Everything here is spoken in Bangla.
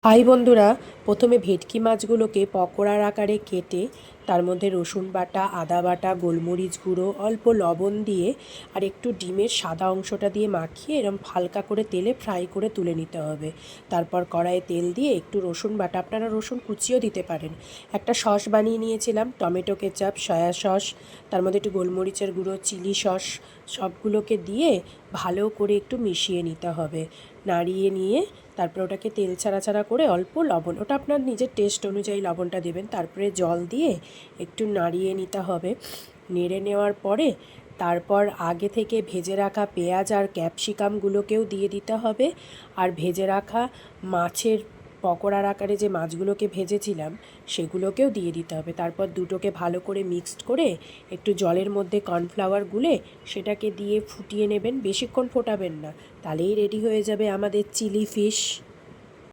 হাই বন্ধুরা, প্রথমে ভেটকি মাছগুলোকে পকোড়ার আকারে কেটে তার মধ্যে রসুন বাটা, আদা বাটা, গোলমরিচ গুঁড়ো, অল্প লবণ দিয়ে আর একটু ডিমের সাদা অংশটা দিয়ে মাখিয়ে এরম হালকা করে তেলে ফ্রাই করে তুলে নিতে হবে। তারপর কড়াইয়ে তেল দিয়ে একটু রসুন বাটা, আপনারা রসুন কুচিও দিতে পারেন, একটা সস বানিয়ে নিয়েছিলাম, টমেটো কেচাপ, সয়া সস, তার মধ্যে একটু গোলমরিচের গুঁড়ো, চিলি সস, সবগুলোকে দিয়ে ভালো করে একটু মিশিয়ে নিতে হবে। নাড়িয়ে নিয়ে তারপরে ওটাকে তেল ছাড়া ছাড়া করে অল্প লবণ, ওটা আপনার নিজের টেস্ট অনুযায়ী লবণটা দেবেন, তারপরে জল দিয়ে একটু নাড়িয়ে নিতে হবে। নেড়ে নেওয়ার পরে তারপর আগে থেকে ভেজে রাখা পেঁয়াজ আর ক্যাপসিকামগুলোকেও দিয়ে দিতে হবে, আর ভেজে রাখা মাছের পকোড়ার আকারে যে মাছগুলোকে ভেজেছিলাম সেগুলোকেও দিয়ে দিতে হবে। তারপর দুটোকে ভালো করে মিক্সড করে একটু জলের মধ্যে কর্নফ্লাওয়ার গুলে সেটাকে দিয়ে ফুটিয়ে নেবেন, বেশিক্ষণ ফোটাবেন না, তাহলেই রেডি হয়ে যাবে আমাদের চিলি ফিশ।